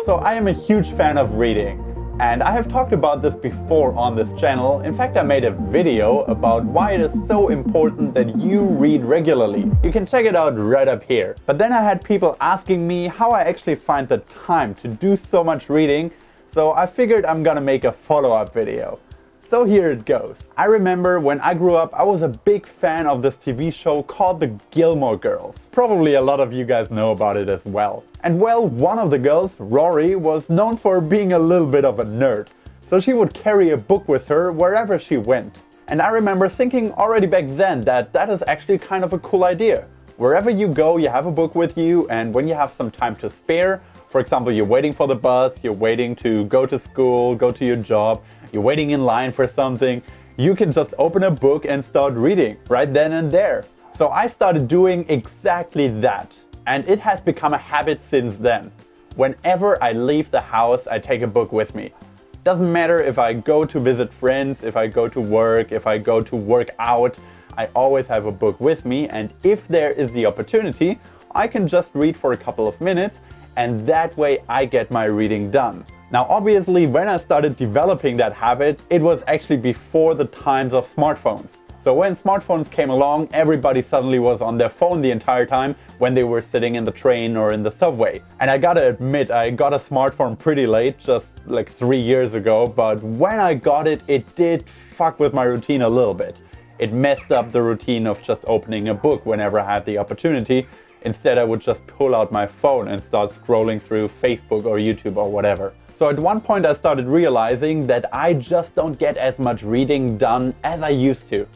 So I am a huge fan of reading, and I have talked about this before on this channel. In fact, I made a video about why it is so important that you read regularly. You can check it out right up here. But then I had people asking me how I actually find the time to do so much reading, so I figured I'm gonna make a follow-up video. So here it goes. I remember when I grew up, I was a big fan of this TV show called The Gilmore Girls. Probably a lot of you guys know about it as well. And well, one of the girls, Rory, was known for being a little bit of a nerd. So she would carry a book with her wherever she went. And I remember thinking already back then that that is actually kind of a cool idea. Wherever you go, you have a book with you, and when you have some time to spare, for example, you're waiting for the bus, you're waiting to go to school, go to your job, you're waiting in line for something, you can just open a book and start reading right then and there. So I started doing exactly that, and it has become a habit since then. Whenever I leave the house, I take a book with me. Doesn't matter if I go to visit friends, if I go to work, if I go to work out, I always have a book with me, and if there is the opportunity, I can just read for a couple of minutes, and that way I get my reading done. Now obviously when I started developing that habit, it was actually before the times of smartphones. So when smartphones came along, everybody suddenly was on their phone the entire time when they were sitting in the train or in the subway. And I gotta admit, I got a smartphone pretty late, just like 3 years ago, but when I got it, it did fuck with my routine a little bit. It messed up the routine of just opening a book whenever I had the opportunity. Instead, I would just pull out my phone and start scrolling through Facebook or YouTube or whatever. So at one point I started realizing that I just don't get as much reading done as I used to.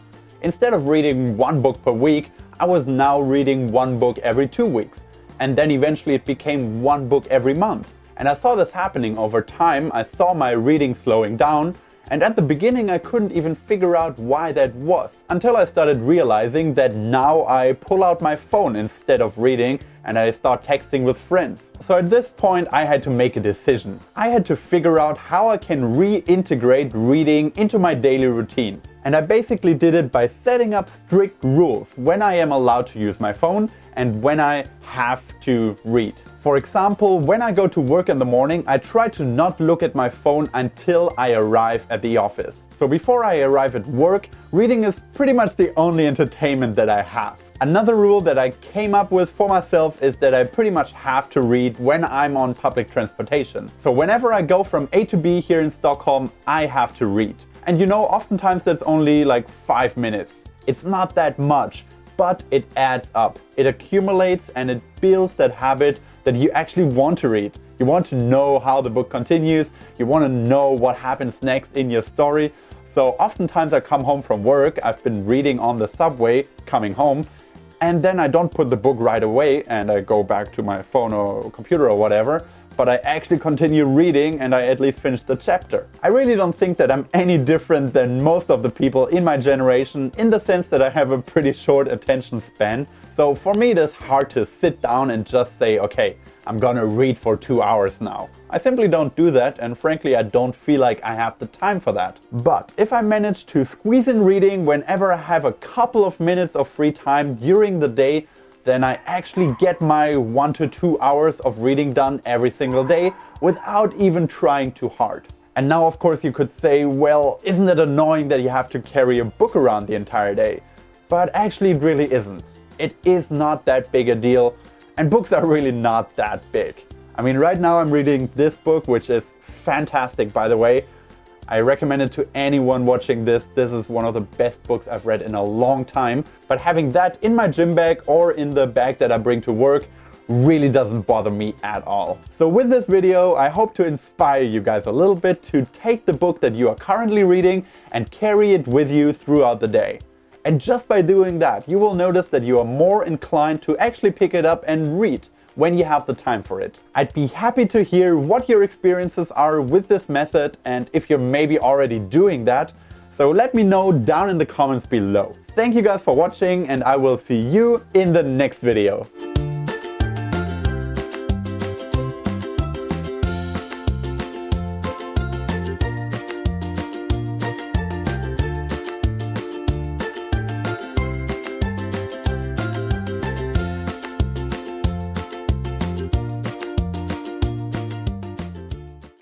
Instead of reading one book per week, I was now reading one book every 2 weeks. And then eventually it became one book every month. And I saw this happening over time. I saw my reading slowing down. And at the beginning I couldn't even figure out why that was, until I started realizing that now I pull out my phone instead of reading and I start texting with friends. So at this point I had to make a decision. I had to figure out how I can reintegrate reading into my daily routine. And I basically did it by setting up strict rules when I am allowed to use my phone and when I have to read. For example, when I go to work in the morning, I try to not look at my phone until I arrive at the office. So before I arrive at work, reading is pretty much the only entertainment that I have. Another rule that I came up with for myself is that I pretty much have to read when I'm on public transportation. So whenever I go from A to B here in Stockholm, I have to read. And you know, oftentimes that's only like 5 minutes. It's not that much, but it adds up. It accumulates and it builds that habit that you actually want to read. You want to know how the book continues. You want to know what happens next in your story. So oftentimes I come home from work, I've been reading on the subway coming home, and then I don't put the book right away and I go back to my phone or computer or whatever, but I actually continue reading and I at least finish the chapter. I really don't think that I'm any different than most of the people in my generation, in the sense that I have a pretty short attention span. So for me it is hard to sit down and just say, okay, I'm gonna read for 2 hours now. I simply don't do that, and frankly I don't feel like I have the time for that. But if I manage to squeeze in reading whenever I have a couple of minutes of free time during the day, then I actually get my 1 to 2 hours of reading done every single day without even trying too hard. And now of course you could say, well, isn't it annoying that you have to carry a book around the entire day? But actually it really isn't. It is not that big a deal, and books are really not that big. I mean, right now I'm reading this book, which is fantastic, by the way. I recommend it to anyone watching this. This is one of the best books I've read in a long time. But having that in my gym bag or in the bag that I bring to work really doesn't bother me at all. So with this video, I hope to inspire you guys a little bit to take the book that you are currently reading and carry it with you throughout the day. And just by doing that, you will notice that you are more inclined to actually pick it up and read when you have the time for it. I'd be happy to hear what your experiences are with this method and if you're maybe already doing that. So let me know down in the comments below. Thank you guys for watching, and I will see you in the next video.